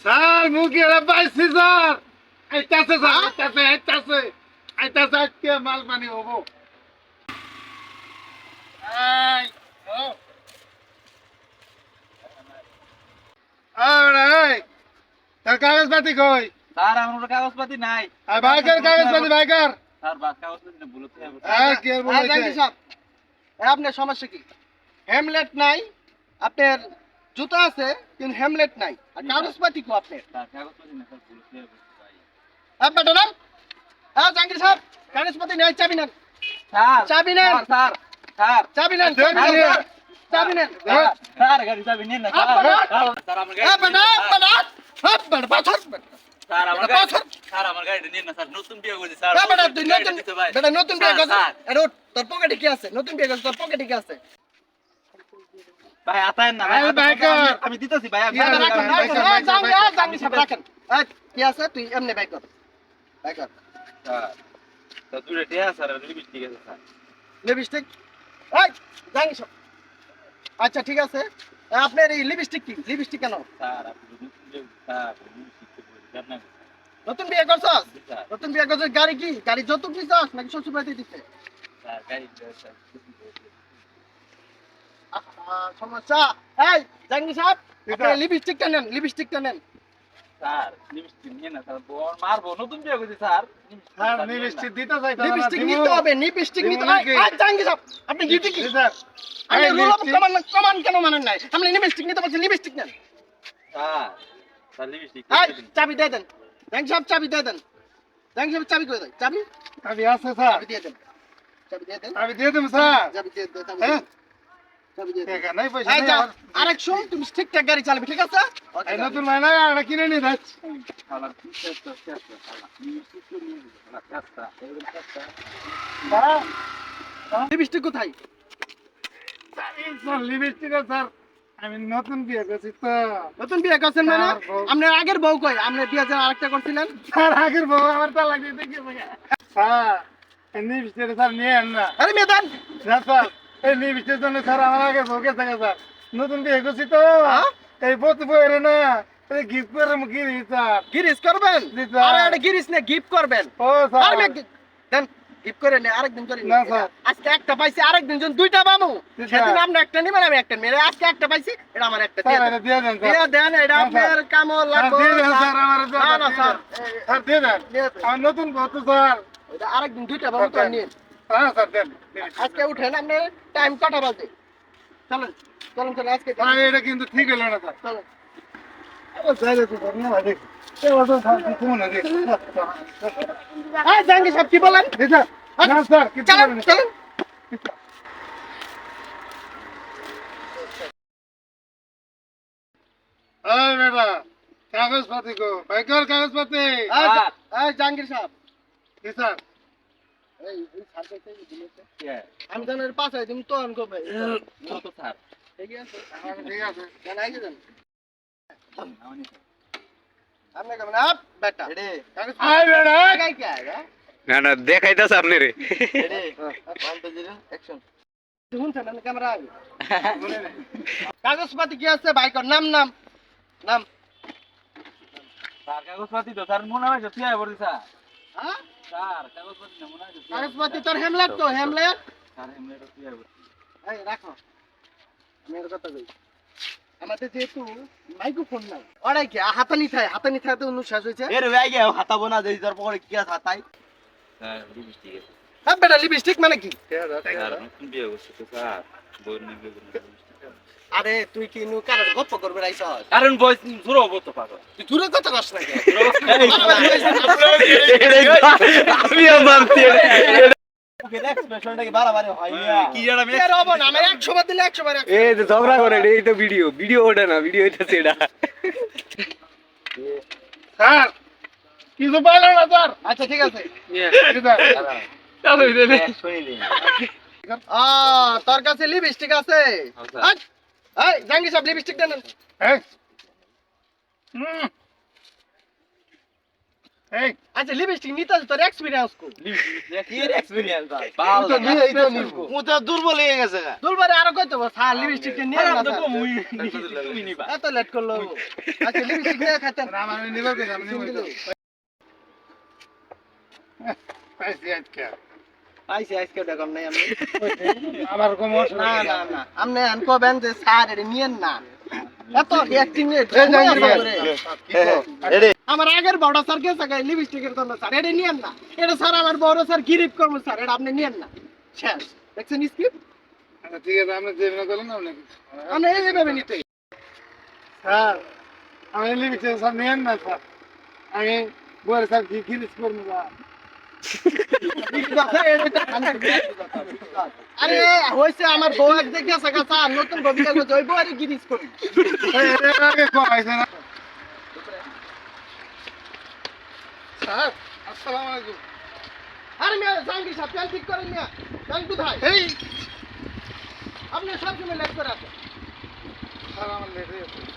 Sir মুখে পাইছি sir. আইতাছে স্যার, আইতাছে আজকে মাল পানি হবো। এই, ও। এই, তোর কাগজপাতি কই? স্যার আমার কাগজপাতি নাই। আর বাইকার কাগজপাতি বাইকার। স্যার কাগজপাতি না ভুলতে হবে। কি আর বলছে? জাঙ্গি সাহেব, আপনার সমস্যা কি? হেমলেট নাই, আপনার জুতা আছে কিন্তু হেমলেট নাই, আর কাগজপাতি কো আপনার? স্যার কাগজপাতি না স্যার ভুলতে হবে ভাই। আপনার নাম? হ্যাঁ জাঙ্গি সাহেব, কাগজপাতি নাই, চাবি নেন। স্যার চাবি নেন। স্যার স্যার চাবি নেন, চাবি নেন। চাবি নেন। স্যার গাড়ি চাবি নেন না স্যার। স্যার আমার গাড়ি স্যার আমার গাড়িটা নিন না স্যার, নতুন বিয়ে করছি স্যার। নতুন বিয়ে করছিস? আরে ওঠ, তোর পকেটে কি আছে? নতুন বিয়ে করছিস, তোর পকেটে কি আছে? ভাই আতায়েন না ভাই, আমি দিতেছি ভাই। কি আছে? রাখেন, রাখেন, বাইকার, জাঙ্গি বাইকার, জাঙ্গি সাহেব রাখেন। এই, কি আছে? তুই এমনি বাই কর, বাই কর। স্যার তো দূরে টিয়া স্যার লিপস্টিক আছে স্যার। লিপস্টিক? এই জাঙ্গি সাহেব, আচ্ছা ঠিক আছে। আপনার এই লিপস্টিক কি? লিপস্টিক কেন? স্যার আপনি নতুন বিয়ে স্যার লিপস্টিক পরে যান না নতুন বিয়ে করছস? স্যার। নতুন বিয়ে করছস, গাড়ি কি? গাড়ি যৌতুক নিছস নাকি শ্বশুর বাড়িতে দিতে? স্যার গাড়ি স্যার। সমস্যা। এই জাঙ্গি সাহেব, আপনি লিপস্টিকটা নেন, লিপস্টিকটা নেন। স্যার লিপস্টিক নিয়ে না স্যার, বল মারবো, নতুন বিয়ে করছি স্যার। স্যার লিপস্টিক দিতে চাই লিপস্টিক নিতে হবে, লিপস্টিক নিতে হবে। এই জাঙ্গি সাহেব, আপনি ডিউটি কি? স্যার আপনি এই রুল অফ লিপস্টিক- কমান কেন মানেন নাই? আপনি লিপস্টিক নিতে বলছেন, লিপস্টিক নেন। স্যার স্যার লিপস্টিক এই চাবি দিয়ে দেন, জাঙ্গি সাহেব চাবি দিয়ে দেন। জাঙ্গি সাহেব চাবি করে দেন, চাবি আমি আছে স্যার, চাবি দিয়ে দেন, চাবি দিয়ে দেন, আমি দিয়ে দেব স্যার। চাবি দিয়ে দেন, চাবি হ্যাঁ? দিয়ে দেন, চাবি দিয়ে দেন। টাকা নাই, পয়সা এই নাই যা, আমার। আরেকশো তুমি ঠিকঠাক গাড়ি চালাবে, ঠিক আছে? এই নতুন মাইনা আর কিনে নিয়ে যাচ্ছি। শালা কি চেষ্টা শালা লিপস্টিক তো নিয়ে দিল শালা চেষ্টা এরকম চেষ্টা। লিপস্টিক কোথায়? স্যার লিপস্টিক স্যার আমি নতুন বিয়ে করছি তো। নতুন বিয়ে করছেন মানে? আর বউ। আপনার আগের বউ কই? আপনি বিয়ে যে আরেকটা করছিলেন? স্যার আগের বউ আমার তালাক দিতে গেছে। স্যার এই লিপস্টিক স্যার নিয়ে আন না। আরে মেয়ে দেন। না স্যার এই লিপস্টিকের জন্য স্যার আমার আগে বউ গেছে স্যার। নতুন বিয়ে করছি তো হ্যাঁ? এই বউ বইরে না গিফট করে মুখি স্যার। গিরিস করবেন? জি, স্যার। আরে এটা গিরিস না, গিফট করবেন। ও আর স্যার মেয়ে দেন, গিফট করে নে, আরেকদিন করে নে। না, স্যার। আজকে একটা পাইছি, আরেকদিন জন দুইটা পাবো। জি, স্যার। সেদিন আপনি একটা নিবেন, আমি একটা নিবেন। আজকে একটা পাইছি, এটা আমার একটা দিয়ে স্যার দেন। এটা দিয়ে দেন দিয়ে স্যার। দেন, এটা না, আপনার কামও স্যার লাগবে। দিয়ে দেন স্যার আমার না, না, স্যার। স্যার দিয়ে দেন। দিয়ে দেন। আমার নতুন বউ তো স্যার। এটা আরেকদিন দুইটা পাবো তো নিন। হ্যাঁ স্যার দেন। আজকে উঠেন, আপনি টাইম কটা বাজে? চলেন, চলেন, চলেন, আজকে স্যার এটা কিন্তু ঠিক হলো না স্যার। চলেন। ও যাইলে তো স্যার না দেখ। এই ওজন স্যার কিছু না দেখ। এই জাঙ্গি সাহেব কি বলেন? না স্যার কিছু চলেন, না। চলেন। এই বেটা কাগজপাতি গো বাইকার কাগজপাতি। এই জাঙ্গির সাহেব, কি স্যার? এই স্যার কইতে দিলেছে। কে আমি জানার পাশে তুমি তো আনকো ভাই। কত স্যার ঠিক আছে, ঠিক আছে। জান আইগে দেন। আমানি আপনি কেমন আপ বেটা? রেডি আই বেটা আগাই কি আইগা? না না দেখাইতাছে আপনি রে রেডি 1 2 3 অ্যাকশন। শুনছেন আমি ক্যামেরা আগে। কাগজপাতি কি আছে ভাই কর? নাম নাম নাম। স্যার কাগজপাতি তো স্যার মনে হয় তুই আই বলছিস স্যার। হ্যাঁ? স্যার কাগজপাতি না মনে হয় তুই কাগজপাতি তোর হেমলেট তো, হেমলেট। স্যার এমনি তুই আই বলছিস। এই রাখো, আমি এর কথা কই। আমাদের যেহেতু মাইক্রোফোন নাই, ওরাই কি হাতানি থায় তো শেষ হয়েছে। এর ভাই গে হাতাবো না দেই তোর পরে কি আছে হাতাই। স্যার লিপস্টিক আছে। হ্যাঁ বেটা, লিপস্টিক মানে কি? স্যার নতুন বিয়ে করছিস তো স্যার বই নিয়ে বিয়ে করছিস। আরে তুই কি নু কার গপ্প করবে রাইছস? কারণ বয়স জোর হবো তো পাগল। তুই দূরে কথা কস না কেন? আমিও ভাবছি ওকে এক্সপ্রেশনটা কি বাড়াবাড়ি হয় না। কি জানা আমি কি আর হবো না, আমার 100 বার দিলে 100 বার এই যে ঝগড়া করে এই তো ভিডিও ওঠে না ভিডিও হইতাছে এটা স্যার কিছু পাইলো না স্যার। আচ্ছা ঠিক আছে। কি স্যার? শুনি দিন। তোর কাছে লিপস্টিক আছে? আচ্ছা। এই জাঙ্গি সাহেব লিপস্টিক দেন। এই। হুম। এই আচ্ছা লিপস্টিক নিতে আছে তোর এক্সপিরিয়েন্স কো কি এক্সপেরিয়েন্স ভাই তো নিয়ে এই তো নিবো মুতা দুর্বল হয়ে গেছে গা দুলবারে আরো কইতে বল স্যার লিপস্টিক নিয়ে না তো স্যার। তুমি নিবা এত লেট করলো আচ্ছা লিপস্টিক নিয়ে খাইতেন আমার নিবার কে আমি নিবার পাইছি আজকে পাইছি আজকে দেখম নাই আমি আমার কোন না না না আপনি আন কবেন যে স্যার এটা নিয়েন না এত অ্যাক্টিং এ আমার আগের বড় স্যার কে সাকাই লিপস্টিকের জন্য স্যার এটা নিয়েন না এটা স্যার আমার বড় স্যার গিরিপ করব স্যার এটা আপনি নিয়েন না শেষ দেখছেন স্কিপ আচ্ছা ঠিক আছে আপনি যেমন করলেন না আপনি এইভাবে নিতে স্যার আমি লিখেছি স্যার নেন না স্যার আমি বলে স্যার কি খিরিস করবো না আরে হইছে আমার বউ এক দেখে সাকা স্যার নতুন কবিতা কইছে ওই বউ আরে গিরিস করি এর আগে কইছে না স্যার আসসালামু আলাইকুম আরে মিয়া জাঙ্গি সাহেব প্যান ঠিক করেন মিয়া প্যান কোথায় এই আপনি সব সময় লেট করে আসেন স্যার আমার লেট হয়ে গেছে